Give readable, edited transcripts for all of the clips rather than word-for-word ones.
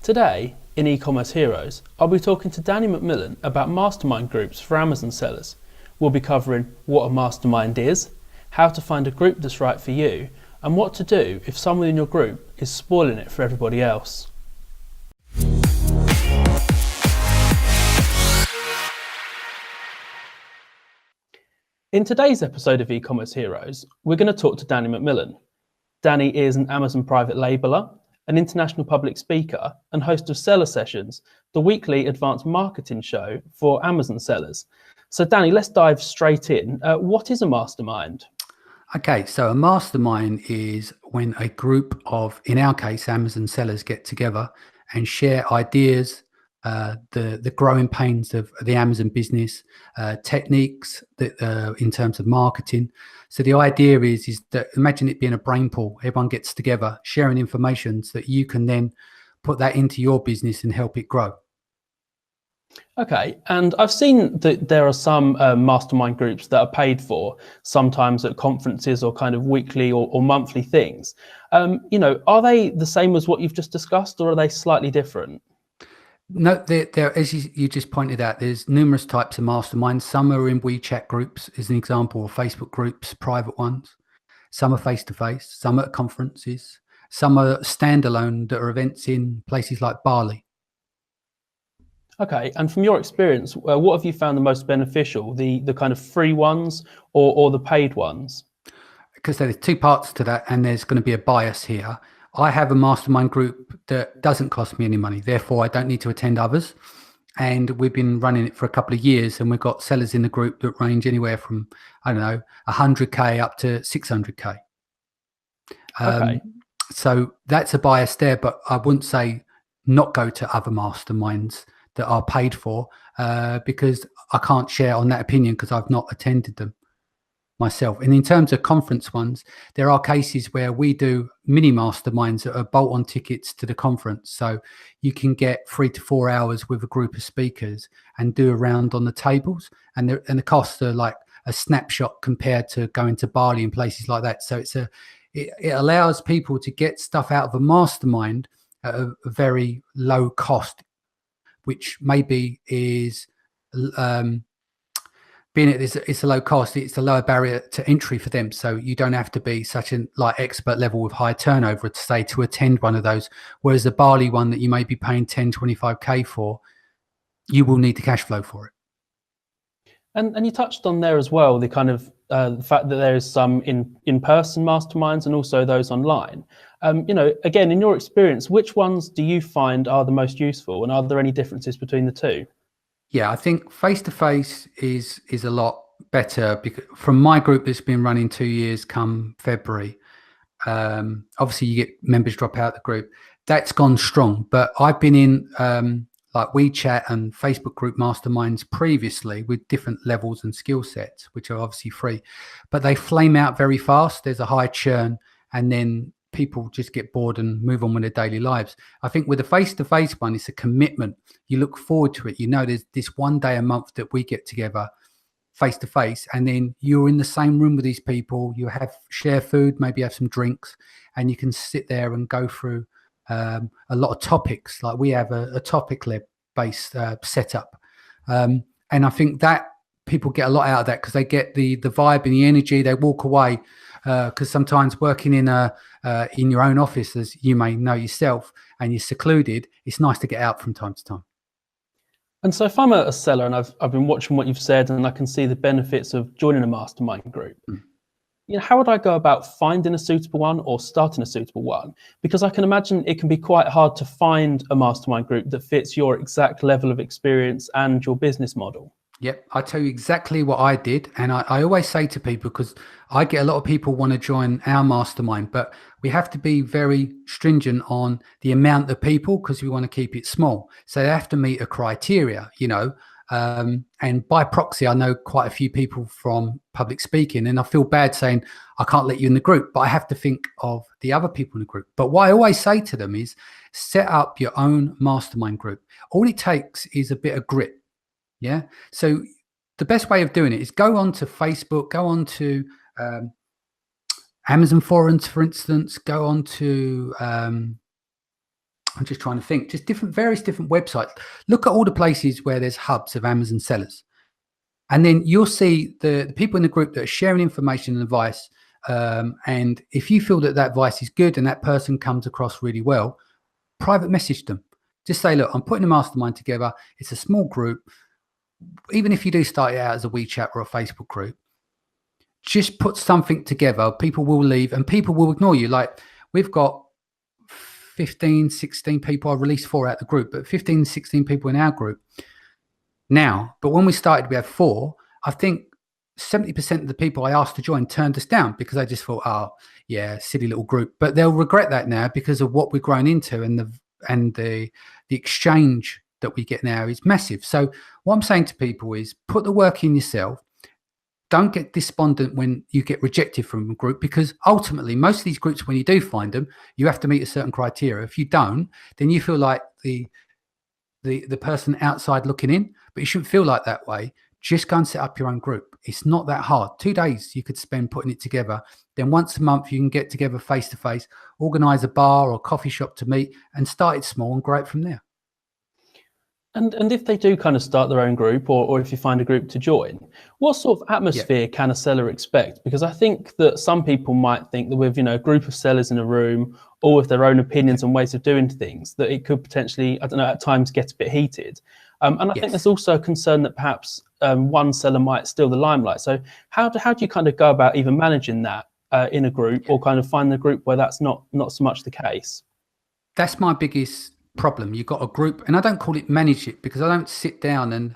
Today, in E-Commerce Heroes, I'll be talking to Danny McMillan about mastermind groups for Amazon sellers. We'll be covering what a mastermind is, how to find a group that's right for you, and what to do if someone in your group is spoiling it for everybody else. In today's episode of E-Commerce Heroes, we're going to talk to Danny McMillan. Danny is an Amazon private labeler, an international public speaker, and host of Seller Sessions, the weekly advanced marketing show for Amazon sellers. So Danny, let's dive straight in. What is a mastermind? Okay, so a mastermind is when a group of, in our case, Amazon sellers get together and share ideas, the growing pains of the Amazon business, techniques that, in terms of marketing. So the idea is that, imagine it being a brain pool. Everyone gets together, sharing information so that you can then put that into your business and help it grow. Okay, and I've seen that there are some mastermind groups that are paid for, sometimes at conferences or kind of weekly or monthly things. Are they the same as what you've just discussed, or are they slightly different? No, there, as you just pointed out, there's numerous types of masterminds. Some are in WeChat groups, as an example, or Facebook groups, private ones. Some are face-to-face, some are at conferences, some are standalone that are events in places like Bali. Okay, and from your experience, what have you found the most beneficial, the kind of free ones or the paid ones? Because there's two parts to that, and there's going to be a bias here. I have a mastermind group that doesn't cost me any money, therefore I don't need to attend others. And we've been running it for a couple of years, and we've got sellers in the group that range anywhere from, I don't know, 100K up to 600K. Okay. So that's a bias there, but I wouldn't say not go to other masterminds that are paid for, because I can't share on that opinion because I've not attended them myself. And in terms of conference ones, there are cases where we do mini masterminds that are bolt-on tickets to the conference. So you can get 3 to 4 hours with a group of speakers and do a round on the tables, and the costs are like a snapshot compared to going to Bali and places like that. So it allows people to get stuff out of a mastermind at a very low cost, which maybe is being it's a low cost, it's a lower barrier to entry for them. So you don't have to be such an expert level with high turnover to say to attend one of those. Whereas the Bali one that you may be paying 10, 25K for, you will need the cash flow for it. And you touched on there as well, the kind of the fact that there is some in-person masterminds and also those online. Again, in your experience, which ones do you find are the most useful, and are there any differences between the two? Yeah, I think face-to-face is a lot better, because from my group that's been running 2 years come February, obviously you get members drop out of the group. That's gone strong, but I've been in like WeChat and Facebook group masterminds previously with different levels and skill sets, which are obviously free, but they flame out very fast. There's a high churn, and then people just get bored and move on with their daily lives. I think with a face-to-face one, it's a commitment. You look forward to it. There's this one day a month that we get together face-to-face, and then you're in the same room with these people. You share food, maybe have some drinks, and you can sit there and go through a lot of topics. Like we have a topic-led based setup. And I think that people get a lot out of that, because they get the vibe and the energy. They walk away, because sometimes working in your own office, as you may know yourself, and you're secluded, it's nice to get out from time to time. And so if I'm a seller and I've been watching what you've said, and I can see the benefits of joining a mastermind group, how would I go about finding a suitable one or starting a suitable one? Because I can imagine it can be quite hard to find a mastermind group that fits your exact level of experience and your business model. Yep, I tell you exactly what I did. And I always say to people, because I get a lot of people want to join our mastermind, but we have to be very stringent on the amount of people, because we want to keep it small. So they have to meet a criteria, and by proxy, I know quite a few people from public speaking, and I feel bad saying I can't let you in the group, but I have to think of the other people in the group. But what I always say to them is set up your own mastermind group. All it takes is a bit of grit. Yeah. So the best way of doing it is go on to Facebook, go on to Amazon forums, for instance, go on to I'm just trying to think, just various different websites. Look at all the places where there's hubs of Amazon sellers. And then you'll see the people in the group that are sharing information and advice. And if you feel that advice is good and that person comes across really well, private message them. Just say, look, I'm putting a mastermind together. It's a small group. Even if you do start it out as a WeChat or a Facebook group, just put something together. People will leave and people will ignore you. Like, we've got 15, 16 people. I released 4 out of the group, but 15, 16 people in our group now. But when we started, we had 4. I think 70% of the people I asked to join turned us down because they just thought, oh yeah, silly little group. But they'll regret that now because of what we've grown into, and the exchange that we get now is massive. So what I'm saying to people is, put the work in yourself. Don't get despondent when you get rejected from a group, because ultimately most of these groups, when you do find them, you have to meet a certain criteria. If you don't, then you feel like the person outside looking in, but you shouldn't feel like that way. Just go and set up your own group. It's not that hard. 2 days you could spend putting it together. Then once a month you can get together face to face, organize a bar or coffee shop to meet, and start it small and grow it from there. And if they do kind of start their own group, or if you find a group to join, what sort of atmosphere can a seller expect? Because I think that some people might think that with, a group of sellers in a room, all with their own opinions and ways of doing things, that it could potentially, I don't know, at times get a bit heated. And I think there's also a concern that perhaps one seller might steal the limelight. So how do you kind of go about even managing that in a group, or kind of find the group where that's not so much the case? That's my biggest problem. You've got a group, and I don't call it manage it, because I don't sit down and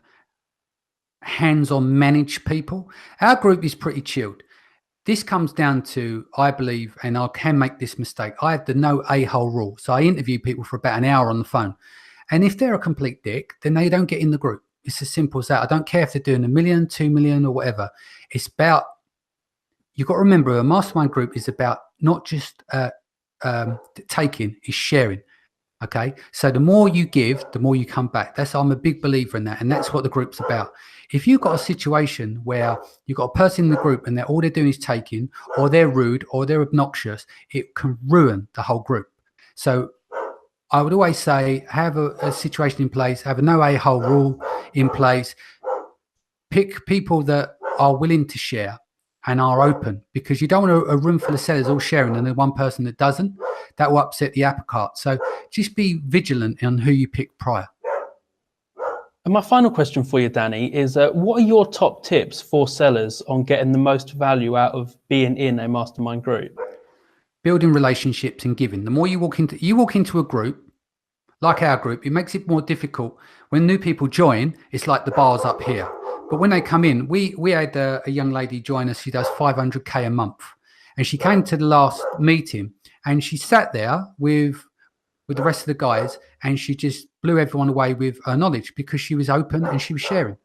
hands-on manage people. Our group is pretty chilled. This comes down to, I believe, and I can make this mistake, I have the no a-hole rule. So I interview people for about an hour on the phone, and if they're a complete dick, then they don't get in the group. It's as simple as that. I don't care if they're doing 1 million, 2 million or whatever. It's about, you've got to remember, a mastermind group is about not just taking, it's sharing. Okay, so the more you give, the more you come back. I'm a big believer in that, and that's what the group's about. If you've got a situation where you've got a person in the group and all they're doing is taking, or they're rude, or they're obnoxious, it can ruin the whole group. So I would always say, have a situation in place, have a no a-hole rule in place, pick people that are willing to share and are open, because you don't want a room full of sellers all sharing and then one person that doesn't. That will upset the apple cart. So just be vigilant on who you pick prior. And my final question for you, Danny, is what are your top tips for sellers on getting the most value out of being in a mastermind group? Building relationships and giving. The more you walk into a group, like our group, it makes it more difficult. When new people join, it's like the bar's up here. But when they come in, we had a young lady join us. She does 500K a month. And she came to the last meeting, and she sat there with the rest of the guys, and she just blew everyone away with her knowledge, because she was open and she was sharing.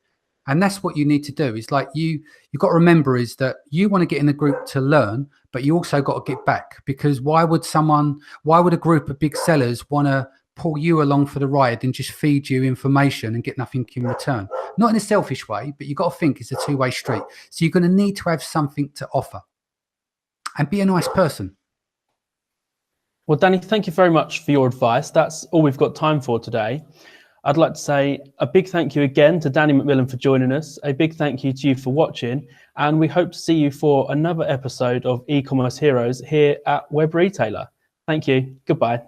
And that's what you need to do. It's like you've got to remember is that you want to get in the group to learn, but you also got to get back, because why would a group of big sellers want to pull you along for the ride and just feed you information and get nothing in return? Not in a selfish way, but you've got to think it's a two-way street. So you're going to need to have something to offer and be a nice person. Well, Danny, thank you very much for your advice. That's all we've got time for today. I'd like to say a big thank you again to Danny McMillan for joining us. A big thank you to you for watching. And we hope to see you for another episode of E-Commerce Heroes here at Web Retailer. Thank you. Goodbye.